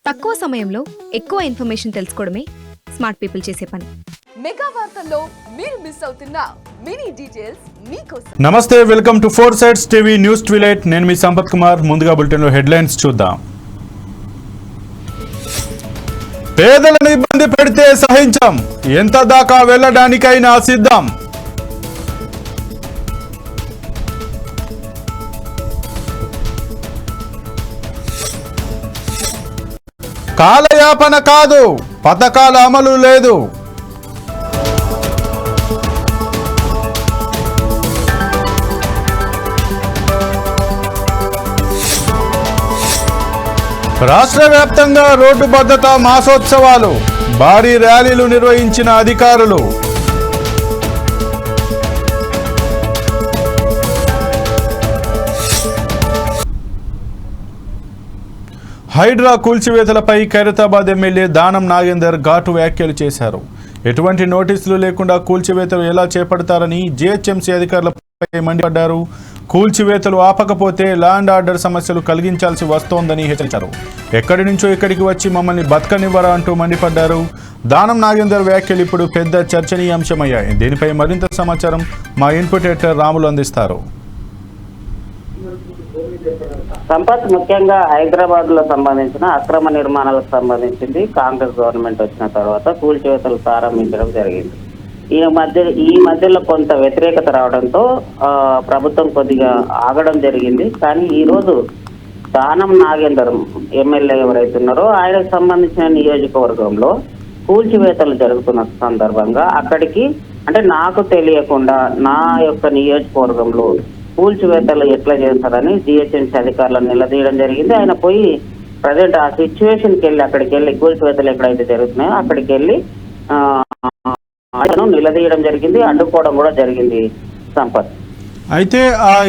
తక్కువ సమయంలో ఎక్కువ ఇన్ఫర్మేషన్ తెలుసుకోవడమే స్మార్ట్ పీపుల్ చేసే పని. మెగా వార్తల్లో మీరు మిస్ అవుతున్న మినీ డీటెయిల్స్ మీకోసం. నమస్తే, welcome to 4 Sides TV news twilight. నేను మీ సంపత్ కుమార్. ముందుగా బులెటిన్లో హెడ్లైన్స్ చూద్దాం. పేదలను ఇబ్బంది పెడితే సహించాం, ఎంత దాకా వెళ్ళడానికైనా సిద్ధం. కాలయాపన కాదు, పథకాల అమలు లేదు. రాష్ట్ర వ్యాప్తంగా రోడ్డు భద్రతా మాసోత్సవాలు, భారీ ర్యాలీలు నిర్వహించిన అధికారులు. హైడ్రా కూల్చివేతలపై ఖైరతాబాద్ ఎమ్మెల్యే దానం నాగేందర్ ఘాటు వ్యాఖ్యలు చేశారు. ఎటువంటి నోటీసులు లేకుండా కూల్చివేతలు ఎలా చేపడతారని జీహెచ్ఎంసీ అధికారులపై మండిపడ్డారు. కూల్చివేతలు ఆపకపోతే ల్యాండ్ ఆర్డర్ సమస్యలు కలిగించాల్సి వస్తోందని హెచ్చరించారు. ఎక్కడి నుంచో ఇక్కడికి వచ్చి మమ్మల్ని బతకనివ్వరా అంటూ మండిపడ్డారు. దానం నాగేందర్ వ్యాఖ్యలు ఇప్పుడు పెద్ద చర్చనీయాంశమయ్యాయి. దీనిపై మరింత సమాచారం మా ఇన్పుట్ ఎడిటర్ రాములు అందిస్తారు. సంపత్, ముఖ్యంగా హైదరాబాద్ లో సంబంధించిన అక్రమ నిర్మాణాలకు సంబంధించింది కాంగ్రెస్ గవర్నమెంట్ వచ్చిన తర్వాత కూల్చివేతలు ప్రారంభించడం జరిగింది. ఈ మధ్యలో కొంత వ్యతిరేకత రావడంతో ప్రభుత్వం కొద్దిగా ఆగడం జరిగింది. కానీ ఈ రోజు దానం నాగేందర్ ఎమ్మెల్యే ఎవరైతున్నారో ఆయనకు సంబంధించిన నియోజకవర్గంలో కూల్చివేతలు జరుగుతున్న సందర్భంగా అక్కడికి అంటే నాకు తెలియకుండా నా యొక్క నియోజకవర్గంలో కూల్చివేతలు ఎట్లా చేస్తారని జిహెచ్ఎంసీ అధికారులను నిలదీయడం జరిగింది. ఆయన పోయి ప్రజెంట్ ఆ సిచ్యువేషన్కి వెళ్ళి అక్కడికి వెళ్ళి కూల్చివేతలు ఎక్కడైతే జరుగుతున్నాయో అక్కడికి వెళ్ళి ఆయనను నిలదీయడం జరిగింది, అడ్డుకోవడం కూడా జరిగింది. సంపత్, అయితే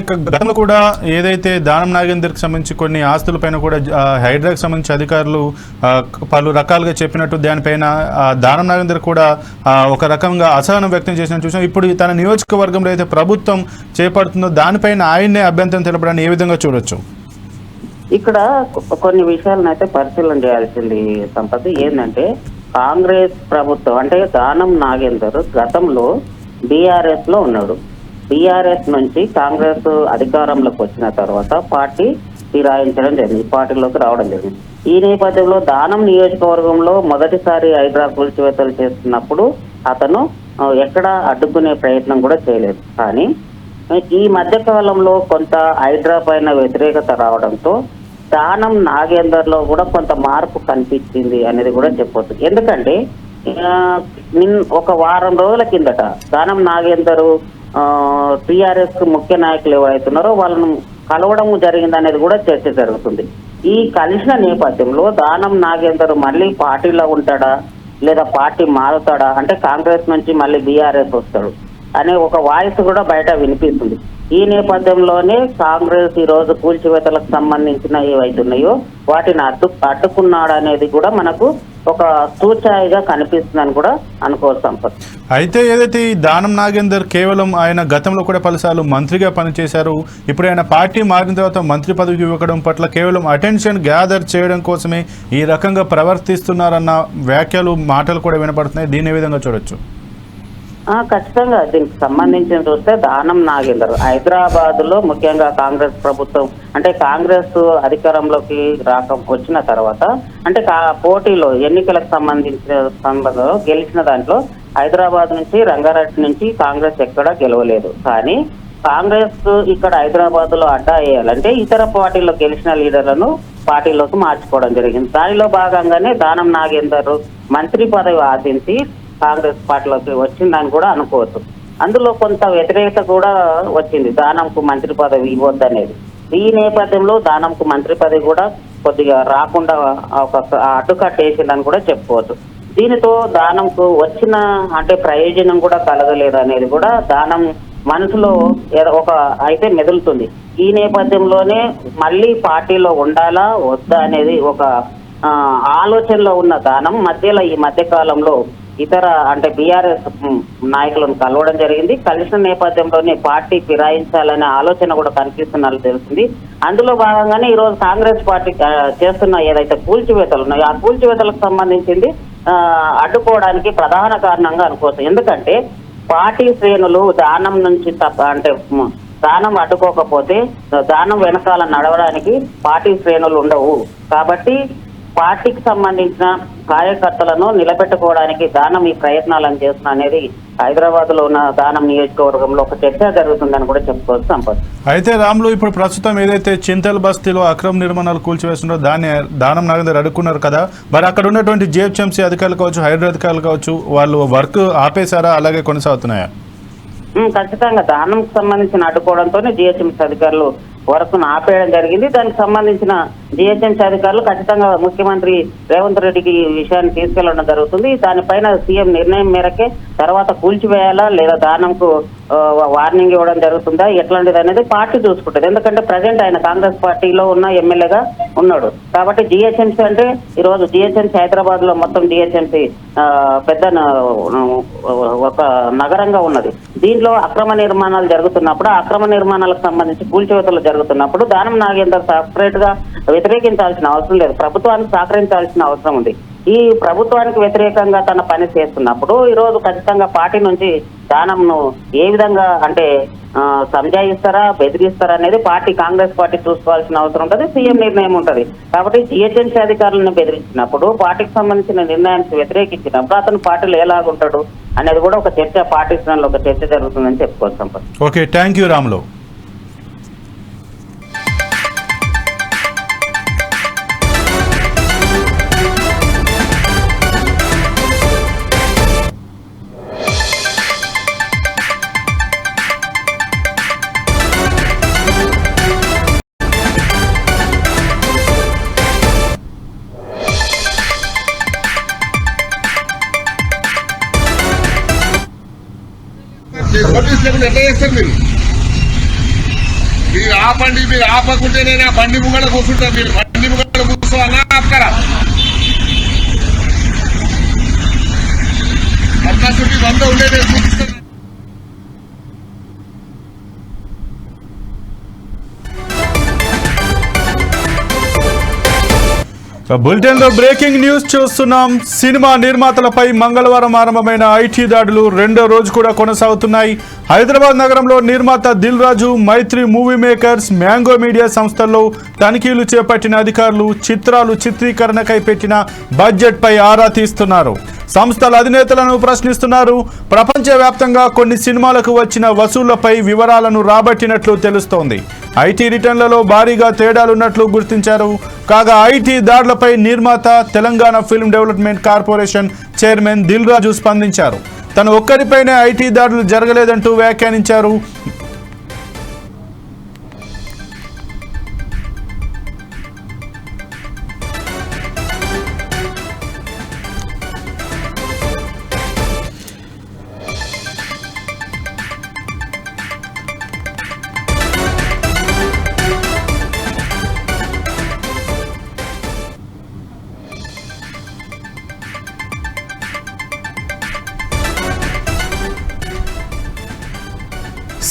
గతంలో కూడా ఏదైతే దానం నాగేందర్కి సంబంధించి కొన్ని ఆస్తులపైన కూడా హైడ్రాకి సంబంధించి అధికారులు పలు రకాలుగా చెప్పినట్టు దానిపైన దానం నాగేందర్ కూడా ఒక రకంగా అసహనం వ్యక్తం చేసినట్టు చూసాం. ఇప్పుడు తన నియోజకవర్గంలో అయితే ప్రభుత్వం చేపడుతుందో దానిపైన ఆయన్నే అభ్యంతరం తెలపడాన్ని ఏ విధంగా చూడొచ్చు? ఇక్కడ కొన్ని విషయాలను అయితే పరిశీలన చేయాల్సింది సంపత్. ఏంటంటే కాంగ్రెస్ ప్రభుత్వం అంటే దానం నాగేందర్ గతంలో బీఆర్ఎస్ లో ఉన్నాడు. బీఆర్ఎస్ నుంచి కాంగ్రెస్ అధికారంలోకి వచ్చిన తర్వాత పార్టీ ఫిరాయించడం జరిగింది, పార్టీలోకి రావడం జరిగింది. ఈ నేపథ్యంలో దానం నియోజకవర్గంలో మొదటిసారి హైడ్రా కూల్చివేతలు చేస్తున్నప్పుడు అతను ఎక్కడ అడ్డుకునే ప్రయత్నం కూడా చేయలేదు. కానీ ఈ మధ్య కాలంలో కొంత హైడ్రా పైన వ్యతిరేకత రావడంతో దానం నాగేందర్ లో కూడా కొంత మార్పు కనిపించింది అనేది కూడా చెప్పొచ్చు. ఎందుకంటే ఒక వారం రోజుల కిందట దానం నాగేందర్ టిఆర్ఎస్ కు ముఖ్య నాయకులు ఎవరైతున్నారో వాళ్ళను కలవడం జరిగింది అనేది కూడా చర్చ జరుగుతుంది. ఈ కలిసిన నేపథ్యంలో దానం నాగేందర్ మళ్ళీ పార్టీలో ఉంటాడా లేదా పార్టీ మారుతాడా, అంటే కాంగ్రెస్ నుంచి మళ్ళీ బీఆర్ఎస్ వస్తాడు అనే ఒక వాయిస్ కూడా బయట వినిపిస్తుంది. ఈ నేపథ్యంలోనే కాంగ్రెస్ ఈ రోజు కూల్చివేతలకు సంబంధించిన ఏవైతున్నాయో వాటిని అడ్డుకున్నాడు అనేది కూడా మనకు ఒక సూచాయిగా కనిపిస్తుందని కూడా అనుకోవచ్చు సంపత్. అయితే ఏదైతే ఈ దానం నాగేందర్ కేవలం ఆయన గతంలో కూడా పలుసార్లు మంత్రిగా పనిచేశారు. ఇప్పుడు ఆయన పార్టీ మారిన తర్వాత మంత్రి పదవికి ఇవ్వడం పట్ల కేవలం అటెన్షన్ గ్యాదర్ చేయడం కోసమే ఈ రకంగా ప్రవర్తిస్తున్నారన్న వ్యాఖ్యలు మాటలు కూడా వినపడుతున్నాయి. దీన్ని ఏ విధంగా చూడొచ్చు? ఖచ్చితంగా దీనికి సంబంధించిన చూస్తే దానం నాగేందర్ హైదరాబాద్ లో ముఖ్యంగా కాంగ్రెస్ ప్రభుత్వం అంటే కాంగ్రెస్ అధికారంలోకి వచ్చిన తర్వాత అంటే పోటీలో ఎన్నికలకు సంబంధించిన సందర్భంలో గెలిచిన దాంట్లో హైదరాబాద్ నుంచి రంగారెడ్డి నుంచి కాంగ్రెస్ ఎక్కడా గెలవలేదు. కానీ కాంగ్రెస్ ఇక్కడ హైదరాబాద్ లో అడ్డా వేయాలంటే ఇతర పార్టీలో గెలిచిన లీడర్లను పార్టీలోకి మార్చుకోవడం జరిగింది. దానిలో భాగంగానే దానం నాగేందర్ మంత్రి పదవి ఆశించి కాంగ్రెస్ పార్టీలోకి వచ్చిందని కూడా అనుకోవచ్చు. అందులో కొంత వ్యతిరేకత కూడా వచ్చింది, దానంకు మంత్రి పదవి ఇవ్వద్దనేది. ఈ నేపథ్యంలో దానంకు మంత్రి పదవి కూడా కొద్దిగా రాకుండా ఒక అడ్డుకట్టేసిందని కూడా చెప్పుకోవచ్చు. దీనితో దానంకు వచ్చిన అంటే ప్రయోజనం కూడా కలగలేదు అనేది కూడా దానం మనసులో ఒక అయితే మెదులుతుంది. ఈ నేపథ్యంలోనే మళ్ళీ పార్టీలో ఉండాలా వద్దా అనేది ఒక ఆలోచనలో ఉన్న దానం మధ్యలో ఈ మధ్య కాలంలో ఇతర అంటే బీఆర్ఎస్ నాయకులను కలవడం జరిగింది. కలిసిన నేపథ్యంలోనే పార్టీ ఫిరాయించాలనే ఆలోచన కూడా కనిపిస్తున్నట్లు తెలిసింది. అందులో భాగంగానే ఈ రోజు కాంగ్రెస్ పార్టీ చేస్తున్న ఏదైతే కూల్చివేతలు ఉన్నాయో ఆ కూల్చివేతలకు సంబంధించింది అడ్డుకోవడానికి ప్రధాన కారణంగా అనుకోవచ్చు. ఎందుకంటే పార్టీ శ్రేణులు దానం నుంచి అంటే దానం అడ్డుకోకపోతే దానం వెనకాల నడవడానికి పార్టీ శ్రేణులు ఉండవు. కాబట్టి పార్టీకి సంబంధించిన కార్యకర్తలను నిలబెట్టుకోవడానికి దానం ఈ ప్రయత్నాలను చేస్తున్నా అనేది హైదరాబాద్ లో ఉన్న దానం నియోజకవర్గంలో ఒక చర్చ జరుగుతుందని కూడా చెప్పుకోవచ్చు. సంపత్ అయితే రాములు, ఇప్పుడు ప్రస్తుతం ఏదైతే చింతల్ బస్తీలో అక్రమ నిర్మాణాలు కూల్చివేస్తున్నారో దాన్ని దానం నాగేందర్ అడుక్కున్నారు కదా, మరి అక్కడ ఉన్నటువంటి జిహెచ్ఎంసీ అధికారులు కావచ్చు, హైదరాబాద్ అధికారులు కావచ్చు, వాళ్ళు వర్క్ ఆపేశారా, అలాగే కొనసాగుతున్నాయా? ఖచ్చితంగా దానంకి సంబంధించిన అడ్డుకోవడంతోనే జిహెచ్ఎంసీ అధికారులు వర్క్ను ఆపేయడం జరిగింది. దానికి సంబంధించిన జిహెచ్ఎంసీ అధికారులు ఖచ్చితంగా ముఖ్యమంత్రి రేవంత్ రెడ్డికి ఈ విషయాన్ని తీసుకెళ్లడం జరుగుతుంది. దానిపైన సీఎం నిర్ణయం మేరకే తర్వాత కూల్చివేయాలా లేదా దానంకు వార్నింగ్ ఇవ్వడం జరుగుతుందా ఎట్లాంటిది అనేది పార్టీ చూసుకుంటుంది. ఎందుకంటే ప్రజెంట్ ఆయన కాంగ్రెస్ పార్టీలో ఉన్న ఎమ్మెల్యేగా ఉన్నాడు. కాబట్టి జిహెచ్ఎంసీ అంటే ఈరోజు జిహెచ్ఎంసీ హైదరాబాద్ లో మొత్తం జిహెచ్ఎంసీ పెద్ద ఒక నగరంగా ఉన్నది. దీంట్లో అక్రమ నిర్మాణాలు జరుగుతున్నప్పుడు అక్రమ నిర్మాణాలకు సంబంధించి కూల్చివేతలు జరుగుతున్నప్పుడు దానం నాగేందర్ సపరేట్ గా వ్యతిరేకించాల్సిన అవసరం లేదు, ప్రభుత్వానికి సహకరించాల్సిన అవసరం ఉంది. ఈ ప్రభుత్వానికి వ్యతిరేకంగా తన పని చేస్తున్నప్పుడు ఈరోజు ఖచ్చితంగా పార్టీ నుంచి దానంను ఏ విధంగా అంటే సంజాయిస్తారా బెదిరిస్తారా అనేది పార్టీ కాంగ్రెస్ పార్టీ చూసుకోవాల్సిన అవసరం ఉంటుంది. సీఎం నిర్ణయం ఉంటుంది. కాబట్టి జిహెచ్ఎంసీ అధికారులను బెదిరించినప్పుడు పార్టీకి సంబంధించిన నిర్ణయానికి వ్యతిరేకించినప్పుడు అతను పార్టీలో ఎలాగుంటాడు అనేది కూడా ఒక చర్చ పార్టీ స్థానంలో ఒక చర్చ జరుగుతుందని చెప్పుకోవచ్చు. Okay, thank you Ramulu. Notice లేకుండా ఎట్లా చేస్తారు మీరు ఆపండి, మీరు ఆపకుంటే నేను ఆ బండి ముంగడ కూర్చుంటాను. మీరు బండి ముంగడ కూర్చోవాలా ఆపుతారా? అంతా చుట్టి 100 ఉండేది చూపిస్తాను. బులెటిన్ లో బ్రేకింగ్ న్యూస్ చూస్తున్నాం. సినిమా నిర్మాతలపై మంగళవారం ఆరంభమైన ఐటీ దాడులు రెండో రోజు కూడా కొనసాగుతున్నాయి. హైదరాబాద్ నగరంలో నిర్మాత దిల్ రాజు, మైత్రి మూవీ మేకర్స్, మ్యాంగో మీడియా సంస్థల్లో తనిఖీలు చేపట్టిన అధికారులు చిత్రాలు చిత్రీకరణకై పెట్టిన బడ్జెట్ పై ఆరా తీస్తున్నారు. సంస్థల అధినేతలను ప్రశ్నిస్తున్నారు. ప్రపంచవ్యాప్తంగా కొన్ని సినిమాలకు వచ్చిన వసూళ్లపై వివరాలను రాబట్టినట్లు తెలుస్తోంది. ఐటీ రిటర్న్లలో భారీగా తేడాలున్నట్లు గుర్తించారు. కాగా ఐటీ దాడులపై నిర్మాత Telangana film development corporation chairman Dil Raju స్పందించారు. తను ఒక్కరిపైనే ఐటీ దాడులు జరగలేదంటూ వ్యాఖ్యానించారు.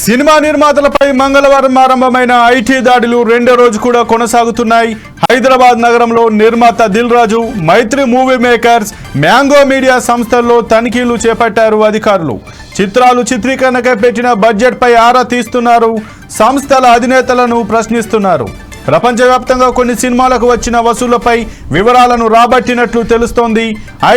సినిమా నిర్మాతలపై మంగళవారం ఆరంభమైన ఐటీ దాడులు రెండో రోజు కూడా కొనసాగుతున్నాయి. హైదరాబాద్ నగరంలో నిర్మాత దిల్ రాజు, మైత్రి మూవీ మేకర్స్, మ్యాంగో మీడియా సంస్థల్లో తనిఖీలు చేపట్టారు అధికారులు. చిత్రాలు చిత్రీకరణకై పెట్టిన బడ్జెట్ పై ఆరా తీస్తున్నారు. సంస్థల అధినేతలను ప్రశ్నిస్తున్నారు. ప్రపంచవ్యాప్తంగా కొన్ని సినిమాలకు వచ్చిన వసూళ్లపై వివరాలను రాబట్టినట్లు తెలుస్తోంది.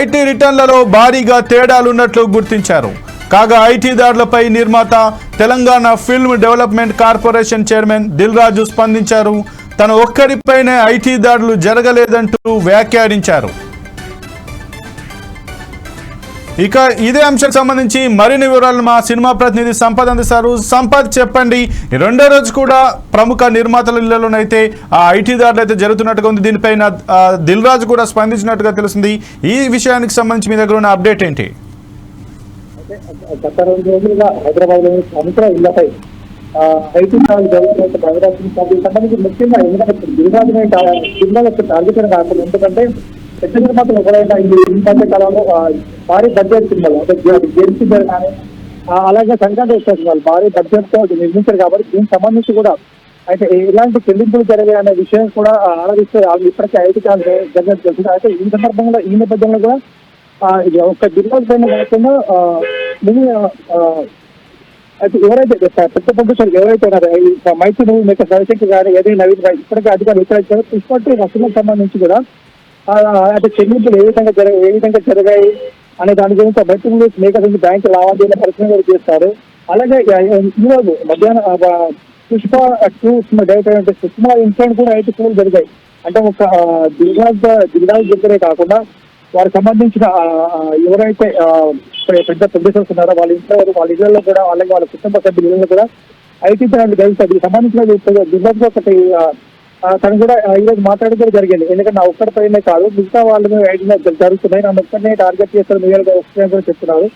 ఐటీ రిటర్న్లలో భారీగా తేడాలున్నట్లు గుర్తించారు. కాగా ఐటీ దాడులపై నిర్మాత Telangana film development corporation chairman Dil Raju స్పందించారు. తను ఒక్కరిపైనే ఐటీ దాడులు జరగలేదంటూ వ్యాఖ్యానించారు. ఇక ఇదే అంశానికి సంబంధించి మరిన్ని వివరాలు మా సినిమా ప్రతినిధి సంపత్ అందిస్తారు. సంపత్, చెప్పండి, రెండో రోజు కూడా ప్రముఖ నిర్మాతల ఇళ్లలోనైతే ఆ ఐటీ దాడులు అయితే జరుగుతున్నట్టుగా ఉంది. దీనిపైన దిల్ రాజు కూడా స్పందించినట్టుగా తెలుస్తుంది. ఈ విషయానికి సంబంధించి మీ దగ్గర ఉన్న అప్డేట్ ఏంటి? గత 2 రోజులుగా హైదరాబాద్ లోని ప్రముఖ ఇళ్లపై ఐటీ దాడులు జరుగుతున్నట్టు సంబంధించి ముఖ్యంగా ఎందుకంటే దిల్ రాజునే సినిమాలకు టార్గెట్ కాకుండా, ఎందుకంటే పెద్ద నిర్మాతలు ఎవరైనా ఈ మధ్య కాలంలో భారీ బడ్జెట్ సినిమాలు అంటే జెన్సీ కానీ అలాగే సంక్రాంతి ఉత్సవాలు భారీ బడ్జెట్ తో నిర్మించారు కాబట్టి దీనికి సంబంధించి కూడా అయితే ఎలాంటి చెల్లింపులు జరిగాయి అనే విషయం కూడా ఆలోచిస్తే ఇప్పటికే 5 కాలం జరిగినట్టు తెలుస్తుంది. అయితే ఈ సందర్భంగా ఈ నేపథ్యంలో కూడా ఒక జిల్లా పైన కాకుండా అయితే ఎవరైతే పెద్ద ప్రొడ్యూసర్ ఎవరైతే ఉన్నారో ఈ మైత్రి మేకర్ రవిశంకర్ గారు ఏదైనా నవీన్ గారు ఇప్పటికే అధికారులు విచారించారు. పుష్ప వసూలకు సంబంధించి కూడా అంటే చెల్లింపులు ఏ విధంగా జరిగాయి అనే దాని గురించి మైత్రి మేకర్ బ్యాంకు లావాదేవీల పరిశీలన చేస్తారు. అలాగే ఈరోజు మధ్యాహ్నం పుష్ప 2 డైరెక్టర్ అంటే సుష్మా ఇన్సిడెంట్ కూడా 5 కోట్లు జరిగాయి. అంటే ఒక దిల్రాజ్ దగ్గరే కాకుండా వారికి సంబంధించిన ఎవరైతే పెద్ద ప్రొడ్యూసర్స్ ఉన్నారో వాళ్ళ ఇంట్లో వాళ్ళ ఇళ్లలో కూడా అలాగే వాళ్ళ కుటుంబ సభ్యుల ఇళ్లలో కూడా ఐటీ తెలుస్తుంది. దీనికి సంబంధించిన దిల్రాజ్ ఒకటి తను కూడా ఈరోజు మాట్లాడడం జరిగింది. ఎందుకంటే నా ఒక్కడిపైనే కాదు మిగతా వాళ్ళని ఐటీ జరుగుతున్నాయి, నన్ను ఒక్కడినే టార్గెట్ చేస్తారు మీరు కూడా చెప్తున్నారు.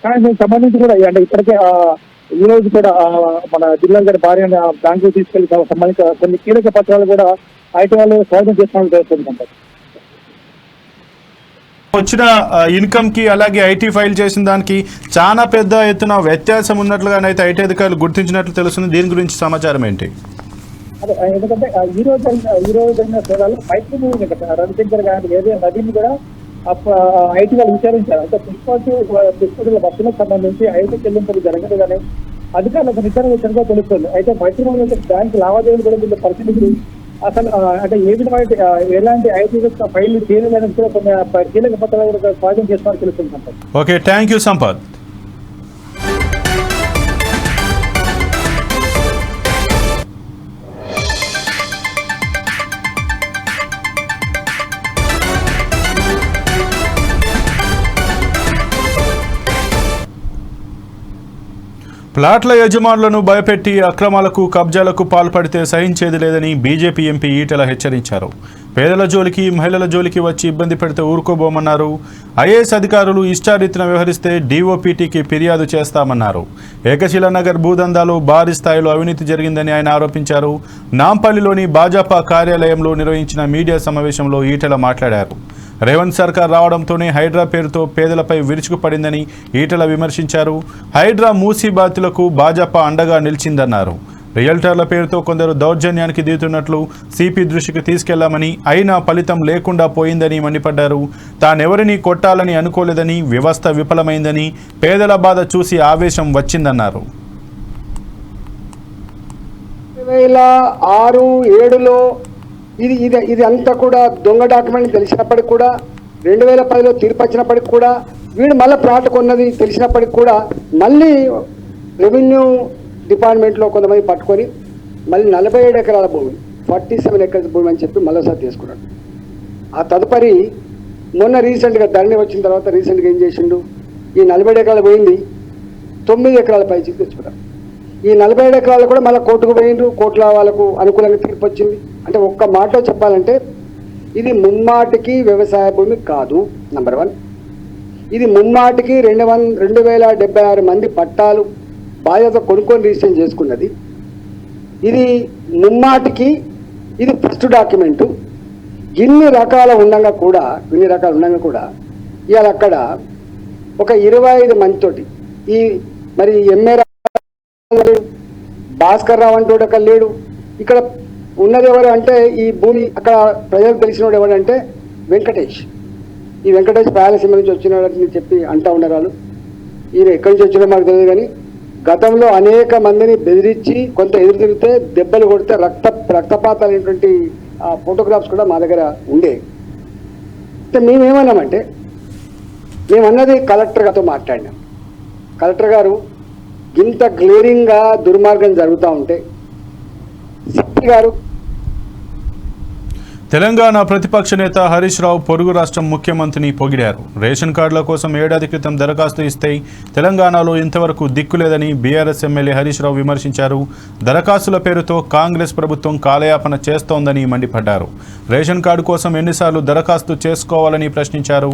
కానీ దీనికి సంబంధించి కూడా అంటే ఇప్పటికే ఈ రోజు కూడా మన జిల్లా గారి భార్య బ్యాంకు తీసుకెళ్లి సంబంధించిన కొన్ని కీలక పత్రాలు కూడా ఐటీ వాళ్ళు స్వాగతం చేసుకోవడం జరుగుతుంది. వచ్చిన ఇన్కమ్ కి అలాగే ఐటీ ఫైల్ చేసిన దానికి చాలా పెద్ద ఎత్తున వ్యత్యాసం ఉన్నట్లుగానైతే ఐటీ అధికారులు గుర్తించినట్లు తెలుస్తుంది. దీని గురించి సమాచారం ఏంటి? అదే ఎందుకంటే ఈ రోజు జరిగిన సోదాలు మైత్రి రవిశంకర్ గారి ఏదైనా నదిని కూడా ఐటీ వాళ్ళు విచారించారు. అంటే పుష్ప బస్సులకు సంబంధించి ఐటీ చెల్లింపులు జరగదు కానీ అధికారులకు నిజంగా తెలుస్తుంది. అయితే మైత్రి బ్యాంకు లావాదేవీలు కూడా వీళ్ళు పరిశీలించి అసలు అంటే ఏ విధమైన ఎలాంటి ఐటీ ఫైల్ చేయలేదని కూడా కొన్ని కీలక పత్రాలు స్వాధీనం చేస్తున్నారు తెలుస్తుంది. Okay, thank you Sampath. ప్లాట్ల యజమానులను భయపెట్టి అక్రమాలకు కబ్జాలకు పాల్పడితే సహించేది లేదని బీజేపీ ఎంపీ ఈటెల హెచ్చరించారు. పేదల జోలికి మహిళల జోలికి వచ్చి ఇబ్బంది పెడితే ఊరుకోబోమన్నారు. ఐఏఎస్ అధికారులు ఇష్టారీతిన వ్యవహరిస్తే డీఓపీటీకి ఫిర్యాదు చేస్తామన్నారు. ఏకశిలా నగర్ భూదందాలో భారీ స్థాయిలో అవినీతి జరిగిందని ఆయన ఆరోపించారు. నాంపల్లిలోని భాజపా కార్యాలయంలో నిర్వహించిన మీడియా సమావేశంలో ఈటెల మాట్లాడారు. రేవంత్ సర్కార్ రావడంతోనే హైడ్రా పేరుతో పేదలపై విరుచుకుపడిందని ఈటెల విమర్శించారు. హైడ్రా మూసీ బాధితులకు భాజపా అండగా నిలిచిందన్నారు. రియల్టర్ల పేరుతో కొందరు దౌర్జన్యానికి దిగుతున్నట్లు సిపి దృష్టికి తీసుకెళ్లామని అయినా ఫలితం లేకుండా పోయిందని మండిపడ్డారు. తానెవరిని కొట్టాలని అనుకోలేదని వ్యవస్థ విఫలమైందని పేదల బాధ చూసి ఆవేశం వచ్చిందన్నారు. 2006-7లో ఇది అంతా కూడా దొంగ డాక్యుమెంట్ తెలిసినప్పటికి కూడా 2010లో తీర్పు వచ్చినప్పటికి కూడా వీడు మళ్ళీ ప్లాట్ కొన్నది తెలిసినప్పటికి కూడా మళ్ళీ రెవెన్యూ డిపార్ట్మెంట్లో కొంతమంది పట్టుకొని మళ్ళీ 47 ఎకరాల భూమి 47 ఎకర్స్ భూమి అని చెప్పి మళ్ళీసారి తీసుకున్నాడు. ఆ తదుపరి మొన్న రీసెంట్గా ధరణి వచ్చిన తర్వాత రీసెంట్గా ఏం చేసిండు, ఈ 47 ఎకరాలు పోయింది 9 ఎకరాల పైకి తెచ్చుకున్నారు. ఈ 47 ఎకరాలు కూడా మళ్ళీ కోర్టుకు పోయిండ్రు, కోర్టులో వాళ్ళకు అనుకూలంగా తీర్పు వచ్చింది. అంటే ఒక్క మాటలో చెప్పాలంటే ఇది ముమ్మాటికి వ్యవసాయ భూమి కాదు. నంబర్ 1, ఇది ముమ్మాటికి 2076 మంది పట్టాలు బాధ్యత కొనుక్కొని రిజిస్ట్రేషన్ చేసుకున్నది. ఇది ముమ్మాటికి ఇది ఫస్ట్ డాక్యుమెంటు. ఇన్ని రకాలు ఉండగా కూడా ఇవాళ అక్కడ ఒక 25 మందితోటి ఈ మరి ఎంఏ భాస్కర్ రావు అంటూ అక్కడ లేడు. ఇక్కడ ఉన్నది ఎవరు అంటే ఈ భూమి అక్కడ ప్రజలకు తెలిసినోడు ఎవరంటే వెంకటేష్. ఈ వెంకటేష్ ప్యాలెస్ నుంచి వచ్చినాడని చెప్పి అంటూ ఉన్నారు. ఈయన ఎక్కడి నుంచి వచ్చినా మాకు తెలియదు కానీ గతంలో అనేక మందిని బెదిరించి కొంత ఎదురు తిరిగితే దెబ్బలు కొడితే రక్తపాతాలైనటువంటి ఫోటోగ్రాఫ్స్ కూడా మా దగ్గర ఉండే. అయితే మేమేమన్నామంటే మేమన్నది కలెక్టర్ గారితో మాట్లాడినాం. కలెక్టర్ గారు ఇంత క్లియరింగ్గా దుర్మార్గం జరుగుతూ ఉంటే సిపి గారు తెలంగాణ ప్రతిపక్ష నేత హరీష్ రావు పొరుగు రాష్ట్రం ముఖ్యమంత్రిని పొగిడారు. రేషన్ కార్డుల కోసం ఏడాది క్రితం దరఖాస్తు ఇస్తే తెలంగాణలో ఇంతవరకు దిక్కులేదని బీఆర్ఎస్ ఎమ్మెల్యే హరీష్ రావు విమర్శించారు. దరఖాస్తుల పేరుతో కాంగ్రెస్ ప్రభుత్వం కాలయాపన చేస్తోందని మండిపడ్డారు. రేషన్ కార్డు కోసం ఎన్నిసార్లు దరఖాస్తు చేసుకోవాలని ప్రశ్నించారు.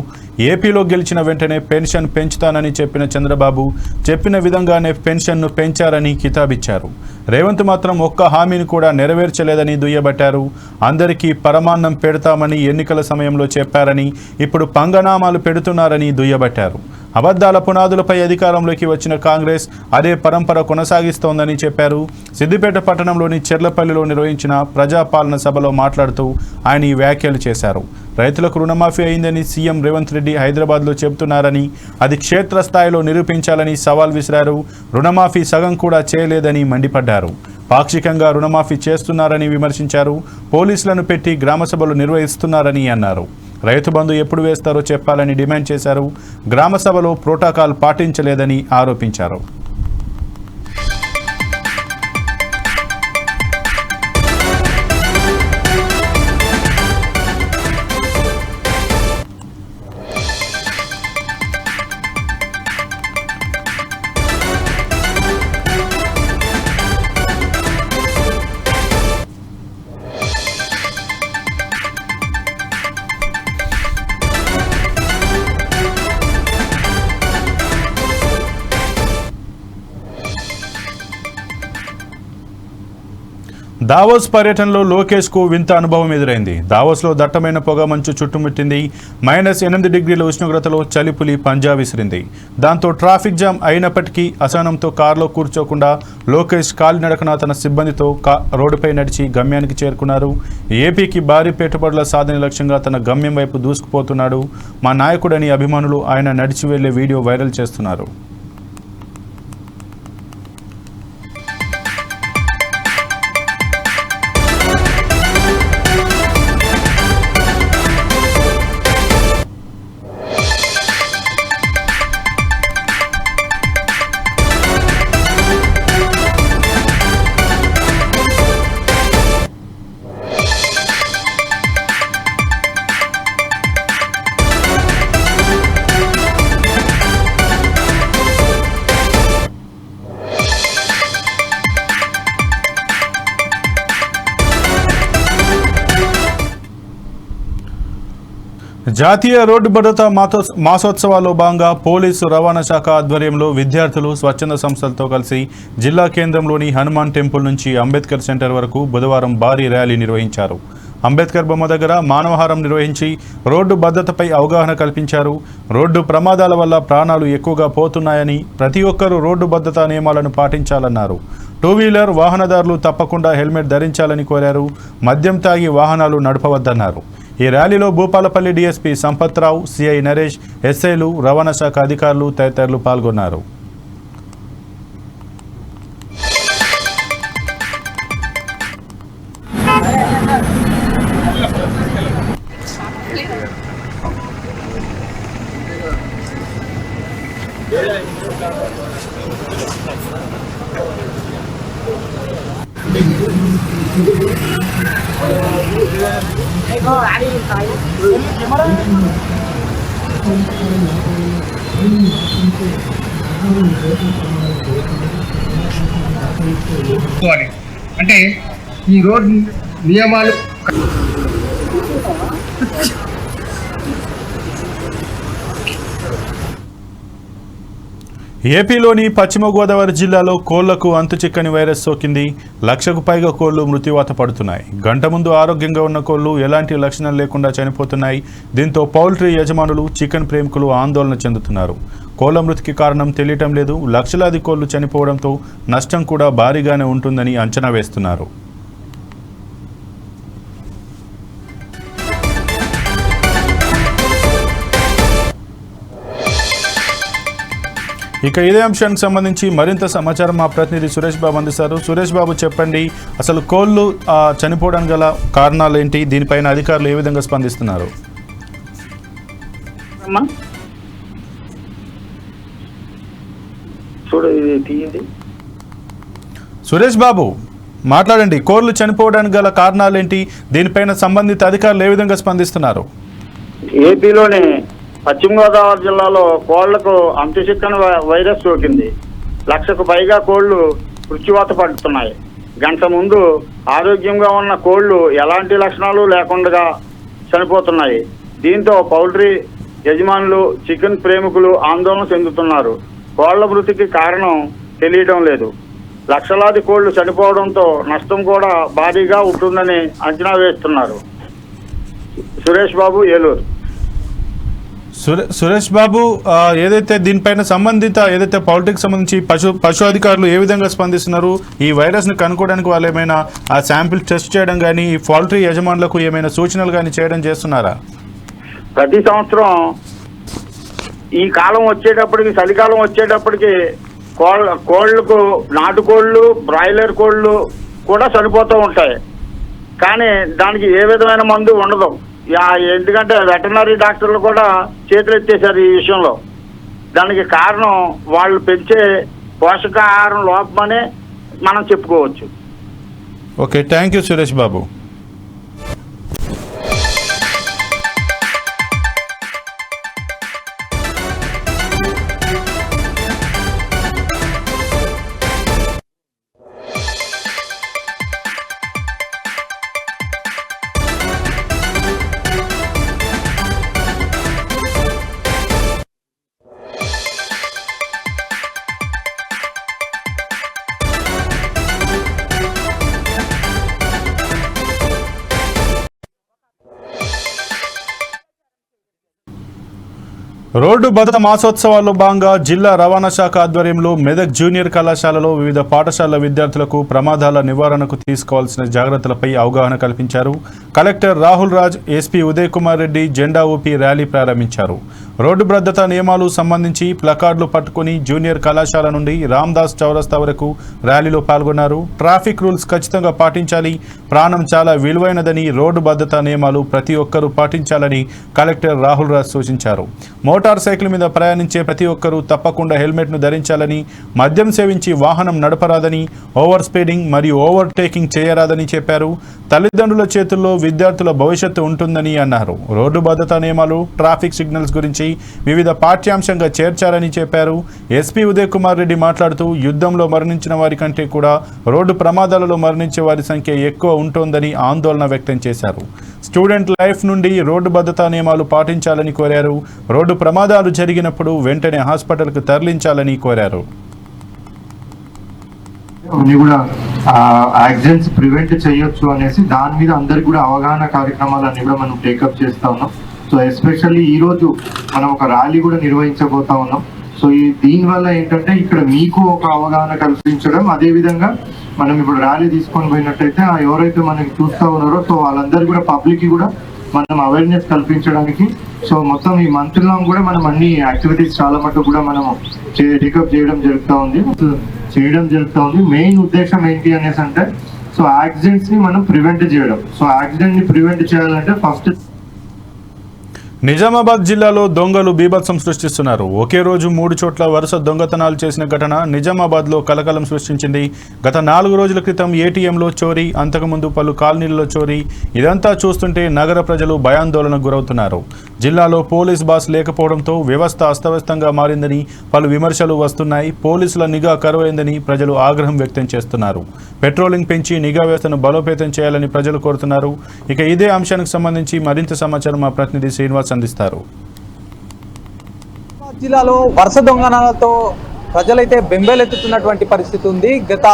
ఏపీలో గెలిచిన వెంటనే పెన్షన్ పెంచుతానని చెప్పిన చంద్రబాబు చెప్పిన విధంగానే పెన్షన్ను పెంచారని కితాబిచ్చారు. రేవంత్ మాత్రం ఒక్క హామీని కూడా నెరవేర్చలేదని దుయ్యబట్టారు. అందరికీ పరమాత్మ పరమాన్నం పెడతామని ఎన్నికల సమయంలో చెప్పారని ఇప్పుడు పంగనామాలు పెడుతున్నారని దుయ్యబట్టారు. అబద్ధాల పునాదులపై అధికారంలోకి వచ్చిన కాంగ్రెస్ అదే పరంపర కొనసాగిస్తోందని చెప్పారు. సిద్దిపేట పట్టణంలోని చెర్లపల్లిలో నిర్వహించిన ప్రజాపాలన సభలో మాట్లాడుతూ ఆయన ఈ వ్యాఖ్యలు చేశారు. రైతులకు రుణమాఫీ అయిందని సీఎం రేవంత్ రెడ్డి హైదరాబాద్లో చెబుతున్నారని అది క్షేత్రస్థాయిలో నిరూపించాలని సవాల్ విసిరారు. రుణమాఫీ సగం కూడా చేయలేదని మండిపడ్డారు. పాక్షికంగా రుణమాఫీ చేస్తున్నారని విమర్శించారు. పోలీసులను పెట్టి గ్రామ సభలు నిర్వహిస్తున్నారని అన్నారు. రైతు బంధు ఎప్పుడు వేస్తారో చెప్పాలని డిమాండ్ చేశారు. గ్రామ సభలో ప్రోటోకాల్ పాటించలేదని ఆరోపించారు. దావోస్ పర్యటనలో లోకేష్కు వింత అనుభవం ఎదురైంది. దావోస్లో దట్టమైన పొగ మంచు చుట్టుముట్టింది. -8 డిగ్రీల ఉష్ణోగ్రతలో చలిపులి పంజా విసిరింది. దాంతో ట్రాఫిక్ జామ్ అయినప్పటికీ అసహనంతో కారులో కూర్చోకుండా లోకేష్ కాలినడకన తన సిబ్బందితో రోడ్డుపై నడిచి గమ్యానికి చేరుకున్నారు. ఏపీకి భారీ పెట్టుబడుల సాధన లక్ష్యంగా తన గమ్యం వైపు దూసుకుపోతున్నాడు. మా నాయకుడని అభిమానులు ఆయన నడిచి వెళ్లే వీడియో వైరల్ చేస్తున్నారు. జాతీయ రోడ్డు భద్రతా మాసోత్సవాల్లో భాగంగా పోలీసు రవాణా శాఖ ఆధ్వర్యంలో విద్యార్థులు స్వచ్ఛంద సంస్థలతో కలిసి జిల్లా కేంద్రంలోని హనుమాన్ టెంపుల్ నుంచి అంబేద్కర్ సెంటర్ వరకు బుధవారం భారీ ర్యాలీ నిర్వహించారు. అంబేద్కర్ బొమ్మ దగ్గర మానవహారం నిర్వహించి రోడ్డు భద్రతపై అవగాహన కల్పించారు. రోడ్డు ప్రమాదాల వల్ల ప్రాణాలు ఎక్కువగా పోతున్నాయని ప్రతి ఒక్కరూ రోడ్డు భద్రతా నియమాలను పాటించాలన్నారు. 2-వీలర్ వాహనదారులు తప్పకుండా హెల్మెట్ ధరించాలని కోరారు. మద్యం తాగి వాహనాలు నడపవద్దన్నారు. ఈ ర్యాలీలో భూపాలపల్లి డీఎస్పీ సంపత్రావు, సిఐ నరేష్, ఎస్ఐలు, రవాణా శాఖ అధికారులు తదితరులు పాల్గొన్నారు. అంటే ఈ రోడ్ నియమాలు ఏపీలోని పశ్చిమ గోదావరి జిల్లాలో కోళ్లకు అంతుచిక్కని వైరస్ సోకింది. 1,00,000కు పైగా కోళ్లు మృత్యువాత పడుతున్నాయి. గంట ముందు ఆరోగ్యంగా ఉన్న కోళ్లు ఎలాంటి లక్షణాలు లేకుండా చనిపోతున్నాయి. దీంతో పౌల్ట్రీ యజమానులు, చికెన్ ప్రేమికులు ఆందోళన చెందుతున్నారు. కోళ్ల మృతికి కారణం తెలియటం లేదు. లక్షలాది కోళ్లు చనిపోవడంతో నష్టం కూడా భారీగానే ఉంటుందని అంచనా వేస్తున్నారు. ఇక ఇదే అంశానికి సంబంధించి మరింత సమాచారం మా ప్రతినిధి సురేష్ బాబు అందిస్తారు. సురేష్ బాబు, చెప్పండి, అసలు కోళ్లు చనిపోవడానికి గల కారణాలు ఏంటి? దీనిపైన అధికారులు ఏ విధంగా స్పందిస్తున్నారు? సురేష్ బాబు మాట్లాడండి. కోళ్లు చనిపోవడానికి గల కారణాలు ఏంటి? దీనిపైన సంబంధిత అధికారులు ఏ విధంగా స్పందిస్తున్నారు? ఏపీలోని పశ్చిమ గోదావరి జిల్లాలో కోళ్లకు అంతుచిక్కని వైరస్ సోకింది. 1,00,000కు పైగా కోళ్లు మృత్యువాత పడుతున్నాయి. గంట ముందు ఆరోగ్యంగా ఉన్న కోళ్లు ఎలాంటి లక్షణాలు లేకుండా చనిపోతున్నాయి. దీంతో పౌల్ట్రీ యజమానులు, చికెన్ ప్రేమికులు ఆందోళన చెందుతున్నారు. కోళ్ల మృతికి కారణం తెలియడం లేదు. లక్షలాది కోళ్లు చనిపోవడంతో నష్టం కూడా భారీగా ఉంటుందని అంచనా వేస్తున్నారు. సురేష్ బాబు, ఏలూరు. సురేష్ బాబు, ఏదైతే దీనిపైన సంబంధిత ఏదైతే పాలిటిక్స్ సంబంధించి పశు అధికారులు ఏ విధంగా స్పందిస్తున్నారు? ఈ వైరస్ను కనుక్కోవడానికి వాళ్ళు ఏమైనా ఆ శాంపిల్ టెస్ట్ చేయడం కానీ పౌల్ట్రీ యజమానులకు ఏమైనా సూచనలు కానీ చేయడం చేస్తున్నారా? ప్రతి సంవత్సరం ఈ కాలం వచ్చేటప్పటికి, చలికాలం వచ్చేటప్పటికి కోళ్లకు, నాటుకోళ్ళు, బ్రాయిలర్ కోళ్ళు కూడా చనిపోతూ ఉంటాయి. కానీ దానికి ఏ విధమైన మందు ఉండదు. ఎందుకంటే వెటర్నరీ డాక్టర్లు కూడా చేతులు ఎత్తేసారు ఈ విషయంలో. దానికి కారణం వాళ్ళు పెంచే పోషకాహారం లోపమనే మనం చెప్పుకోవచ్చు. Okay, thank you Suresh Babu. Road భద్రత మాసోత్సవాల్లో భాగంగా జిల్లా రవాణా శాఖ ఆధ్వర్యంలో మెదక్ జూనియర్ కళాశాలలో వివిధ పాఠశాలల విద్యార్థులకు ప్రమాదాల నివారణకు తీసుకోవాల్సిన జాగ్రత్తలపై అవగాహన కల్పించారు. కలెక్టర్ రాహుల్ రాజ్, ఎస్పీ ఉదయ్ కుమార్ రెడ్డి జెండా ఊపి ర్యాలీ ప్రారంభించారు. రోడ్డు భద్రతా నియమాలు సంబంధించి ప్లకార్డులు పట్టుకుని జూనియర్ కళాశాల నుండి రామ్దాస్ చౌరస్తా వరకు ర్యాలీలో పాల్గొన్నారు. ట్రాఫిక్ రూల్స్ ఖచ్చితంగా పాటించాలి, ప్రాణం చాలా విలువైనదని, రోడ్డు భద్రతా నియమాలు ప్రతి ఒక్కరూ పాటించాలని కలెక్టర్ రాహుల్ రాజ్ సూచించారు. మోటార్ సైకిల్ మీద ప్రయాణించే ప్రతి ఒక్కరూ తప్పకుండా హెల్మెట్ను ధరించాలని, మద్యం సేవించి వాహనం నడపరాదని, ఓవర్ స్పీడింగ్ మరియు ఓవర్ టేకింగ్ చేయరాదని చెప్పారు. తల్లిదండ్రుల చేతుల్లో విద్యార్థుల భవిష్యత్తు ఉంటుందని అన్నారు. రోడ్డు భద్రతా నియమాలు, ట్రాఫిక్ సిగ్నల్స్ గురించి వివిధ పాఠ్యాంశంగా చేర్చారని చెప్పారు. ఎస్పీ ఉదయ్ కుమార్ రెడ్డి మాట్లాడుతూ యుద్ధంలో మరణించిన వారి కంటే కూడా రోడ్డు ప్రమాదాలలో మరణించే వారి సంఖ్య ఎక్కువ ఉంటోందని ఆందోళన వ్యక్తం చేశారు. స్టూడెంట్ లైఫ్ నుండి రోడ్డు భద్రతా నియమాలు పాటించాలని కోరారు. రోడ్డు ప్రమాదాలు జరిగినప్పుడు వెంటనే హాస్పిటల్కు తరలించాలని కోరారు. కూడా యాక్సిడెంట్స్ ప్రివెంట్ చేయొచ్చు అనేసి దాని మీద అందరికి కూడా అవగాహన కార్యక్రమాలన్నీ కూడా మనం టేకప్ చేస్తా ఉన్నాం. సో ఎస్పెషల్లీ ఈ రోజు మనం ఒక ర్యాలీ కూడా నిర్వహించబోతా ఉన్నాం. సో దీనివల్ల ఏంటంటే ఇక్కడ మీకు ఒక అవగాహన కల్పించడం, అదే విధంగా మనం ఇప్పుడు ర్యాలీ తీసుకొని పోయినట్టయితే ఎవరైతే మనకి చూస్తా ఉన్నారో సో వాళ్ళందరూ కూడా పబ్లిక్ కూడా మనం అవేర్నెస్ కల్పించడానికి సో మొత్తం ఈ మంత్ లాంగ్ కూడా మనం అన్ని యాక్టివిటీస్ చాలా మటుకు కూడా మనం టేకప్ చేయడం జరుగుతూ ఉంది. మెయిన్ ఉద్దేశం ఏంటి అనేసి అంటే సో యాక్సిడెంట్స్ ని మనం ప్రివెంట్ చేయడం. సో యాక్సిడెంట్ ని ప్రివెంట్ చేయాలంటే ఫస్ట్ నిజామాబాద్ జిల్లాలో దొంగలు బీభత్సం సృష్టిస్తున్నారు. ఒకే రోజు 3 చోట్ల వరుస దొంగతనాలు చేసిన ఘటన నిజామాబాద్లో కలకలం సృష్టించింది. గత 4 రోజుల క్రితం ఏటీఎంలో చోరీ, అంతకుముందు పలు కాలనీల్లో చోరీ. ఇదంతా చూస్తుంటే నగర ప్రజలు భయాందోళనకు గురవుతున్నారు. జిల్లాలో పోలీస్ బాస్ లేకపోవడంతో వ్యవస్థ అస్తవ్యస్తంగా మారిందని పలు విమర్శలు వస్తున్నాయి. పోలీసుల నిఘా కరువైందని ప్రజలు ఆగ్రహం వ్యక్తం చేస్తున్నారు. పెట్రోలింగ్ పెంచి నిఘా వ్యవస్థను బలోపేతం చేయాలని ప్రజలు కోరుతున్నారు. ఇక ఇదే అంశానికి సంబంధించి మరింత సమాచారం మా ప్రతినిధి శ్రీనివాస్ అందిస్తారు. జిల్లాలో వరుస దొంగతనాలతో ప్రజలైతే బెంబేలెత్తుతున్నటువంటి పరిస్థితి ఉంది. గత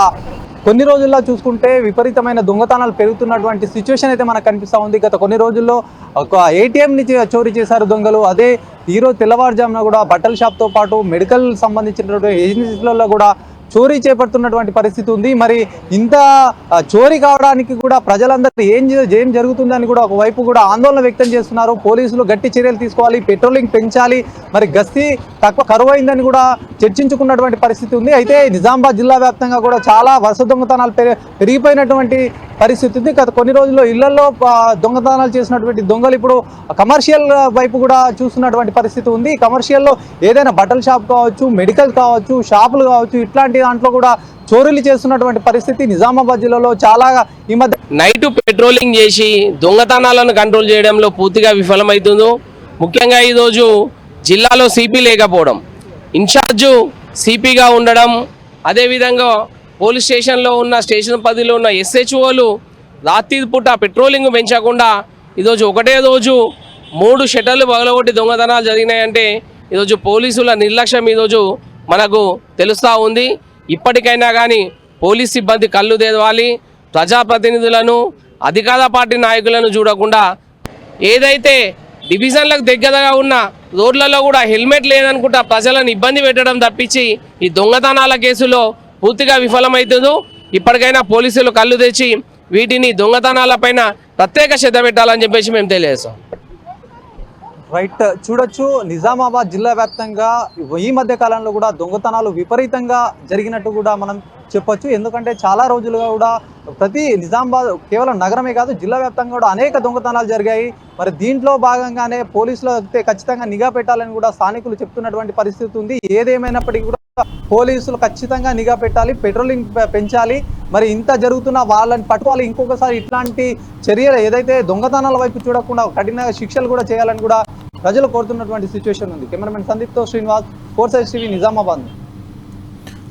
కొన్ని రోజుల్లో చూసుకుంటే విపరీతమైన దొంగతనాలు పెరుగుతున్నటువంటి సిచ్యువేషన్ అయితే మనకు కనిపిస్తూ ఉంది. గత కొన్ని రోజుల్లో ఒక ఏటీఎంని చోరీ చేశారు దొంగలు. అదే ఈరోజు తెల్లవారుజామున కూడా బట్టల షాప్తో పాటు మెడికల్ సంబంధించినటువంటి ఏజెన్సీలలో కూడా చోరీ చేపడుతున్నటువంటి పరిస్థితి ఉంది. మరి ఇంత చోరీ కావడానికి కూడా ప్రజలందరూ ఏం జరుగుతుందని కూడా ఒకవైపు కూడా ఆందోళన వ్యక్తం చేస్తున్నారు. పోలీసులు గట్టి చర్యలు తీసుకోవాలి, పెట్రోలింగ్ పెంచాలి, మరి గస్తీ తక్కువ కరువైందని కూడా చర్చించుకున్నటువంటి పరిస్థితి ఉంది. అయితే నిజామాబాద్ జిల్లా వ్యాప్తంగా కూడా చాలా వరుస దొంగతనాలు పెరిగిపోయినటువంటి పరిస్థితి ఉంది. గత కొన్ని రోజుల్లో ఇళ్లలో దొంగతనాలు చేసినటువంటి దొంగలు ఇప్పుడు కమర్షియల్ వైపు కూడా చూస్తున్నటువంటి పరిస్థితి ఉంది. కమర్షియల్లో ఏదైనా బట్టల షాప్ కావచ్చు, మెడికల్ కావచ్చు, షాపులు కావచ్చు, ఇట్లాంటి దాంట్లో కూడా చోరీలు చేస్తున్నటువంటి పరిస్థితి నిజామాబాద్ జిల్లాలో చాలా ఈ మధ్య నైట్ పెట్రోలింగ్ చేసి దొంగతనాలను కంట్రోల్ చేయడంలో పూర్తిగా విఫలమవుతుందో. ముఖ్యంగా ఈరోజు జిల్లాలో సిపి లేకపోవడం, ఇన్ఛార్జు సిపిగా ఉండడం, అదేవిధంగా పోలీస్ స్టేషన్లో ఉన్న స్టేషన్ పరిధిలో ఉన్న ఎస్హెచ్ఓలు రాత్రి పూట పెట్రోలింగ్ పెంచకుండా ఈరోజు ఒకటే రోజు 3 షట్టర్లు పగలగొట్టి దొంగతనాలు జరిగినాయంటే ఈరోజు పోలీసుల నిర్లక్ష్యం ఈరోజు మనకు తెలుస్తూ ఉంది. ఇప్పటికైనా కానీ పోలీస్ సిబ్బంది కళ్ళు తెరవాలి, ప్రజాప్రతినిధులను, అధికార పార్టీ నాయకులను చూడకుండా ఏదైతే డివిజన్లకు దగ్గరగా ఉన్న రోడ్లలో కూడా హెల్మెట్ లేదనుకుంటా ప్రజలను ఇబ్బంది పెట్టడం తప్పించి ఈ దొంగతనాల కేసులో పూర్తిగా విఫలమవుతుందో ఇప్పటికైనా పోలీసులు కళ్ళు తెచ్చి వీటిని దొంగతనాలపైన ప్రత్యేక శ్రద్ధ పెట్టాలని చెప్పేసి మేము తెలియజేస్తాం. రైట్, చూడొచ్చు నిజామాబాద్ జిల్లా వ్యాప్తంగా ఈ మధ్య కాలంలో కూడా దొంగతనాలు విపరీతంగా జరిగినట్టు కూడా మనం చెప్పొచ్చు. ఎందుకంటే చాలా రోజులుగా కూడా ప్రతి నిజామాబాద్ కేవలం నగరమే కాదు జిల్లా వ్యాప్తంగా కూడా అనేక దొంగతనాలు జరిగాయి. మరి దీంట్లో భాగంగానే పోలీసులు అయితే ఖచ్చితంగా నిఘా పెట్టాలని కూడా స్థానికులు చెప్తున్నటువంటి పరిస్థితి ఉంది. ఏదేమైనప్పటికీ కూడా పోలీసులు ఖచ్చితంగా నిఘా పెట్టాలి, పెట్రోలింగ్ పెంచాలి. మరి ఇంత జరుగుతున్న వాళ్ళని పట్టుకోవాలి. ఇంకొకసారి ఇట్లాంటి చర్యలు ఏదైతే దొంగతనాల వైపు చూడకుండా కఠిన శిక్షలు కూడా చేయాలని కూడా ప్రజలు కోరుతున్నటువంటి సిచ్యువేషన్ ఉంది. కెమెరామెన్ సందీప్తో శ్రీనివాస్, 4 టీవీ నిజామాబాద్.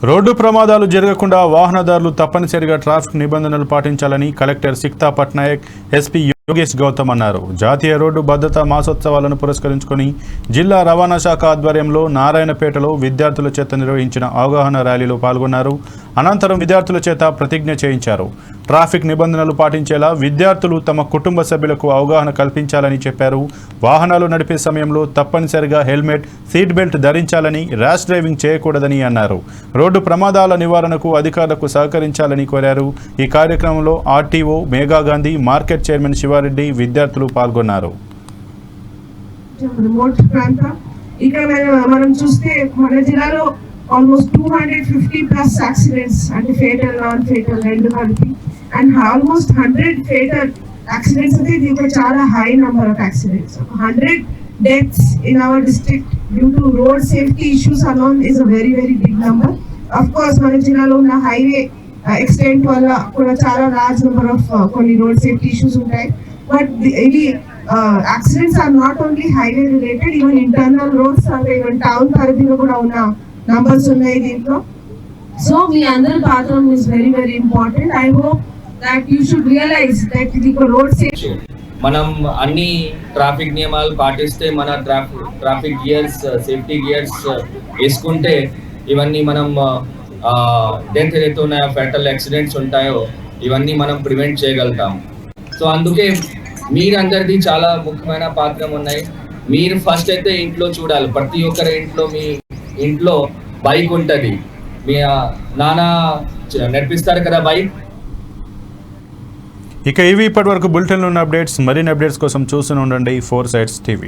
రోడ్డు ప్రమాదాలు జరగకుండా వాహనదారులు తప్పనిసరిగా ట్రాఫిక్ నిబంధనలు పాటించాలని కలెక్టర్ సిక్తా పట్నాయక్, ఎస్పీ యోగేష్ గౌతమ్ అన్నారు. జాతీయ రోడ్డు భద్రతా మాసోత్సవాలను పురస్కరించుకొని జిల్లా రవాణా శాఖ ఆధ్వర్యంలో నారాయణపేటలో విద్యార్థుల చేత నిర్వహించిన అవగాహన ర్యాలీలో పాల్గొన్నారు. అనంతరం విద్యార్థుల చేత ప్రతిజ్ఞ చేయించారు. ట్రాఫిక్ నిబంధనలు పాటించేలా విద్యార్థులు తమ కుటుంబ సభ్యులకు అవగాహన కల్పించాలని చెప్పారు. వాహనాలు నడిపే సమయంలో తప్పనిసరిగా హెల్మెట్, సీట్ బెల్ట్ ధరించాలని, ర్యాష్ డ్రైవింగ్ చేయకూడదని అన్నారు. రోడ్డు ప్రమాదాల నివారణకు అధికారులకు సహకరించాలని కోరారు. ఈ కార్యక్రమంలో RTO Megha Gandhi, market chairman Sivareddy, విద్యార్థులు పాల్గొన్నారు. ఇక్కడ మనం చూస్తే మన జిల్లాలో ఆల్మోస్ట్ 250+ యాక్సిడెంట్స్ అంటే ఫేటల్, నాన్ ఫేటల్ రెండు కలిపి, అండ్ ఆల్మోస్ట్ 100 ఫేటల్ యాక్సిడెంట్స్ అంటే ఇది ఒక చాలా high number of accidents. 100 deaths in our district due to road safety issues alone is a very big number. Of course మన జిల్లాలో ఉన్న హైవే ఎక్స్టెంట్ వల్ల కూడా చాలా లార్జ్ నెంబర్ ఆఫ్ కొన్ని రోడ్ సేఫ్టీ ఇష్యూస్ ఉంటాయి. బట్ ఇవి accidents are not only highway related, even internal roads అంటే ఈవెన్ టౌన్ పరిధిలో కూడా ఉన్న నంబర్స్ ఉన్నాయి దీంట్లో. సో మీ అందరి పాత్ర is very important. I hope that you should realize that ఇది ఒక రోడ్ సేఫ్టీ. మనం అన్ని ట్రాఫిక్ నియమాలు పాటిస్తే, మన ట్రాఫిక్ గియర్స్, సేఫ్టీ గియర్స్ వేసుకుంటే ఇవన్నీ మనం డెత్ ఏదైతే ఉన్నాయో, ఫెటల్ యాక్సిడెంట్స్ ఉంటాయో ఇవన్నీ మనం ప్రివెంట్ చేయగలుగుతాం. సో అందుకే మీరందరిది చాలా ముఖ్యమైన పాత్ర ఉన్నాయి. మీరు ఫస్ట్ అయితే ఇంట్లో చూడాలి. ప్రతి ఒక్కరి ఇంట్లో, మీ ఇంట్లో బైక్ ఉంటుంది, మీ నాన్న నడిపిస్తారు కదా బైక్. ఇక ఇవి ఇప్పటి వరకు బులెటిన్లో ఉన్న అప్డేట్స్. మరిన్ని అప్డేట్స్ కోసం చూస్తూనే ఉండండి 4 Sides TV.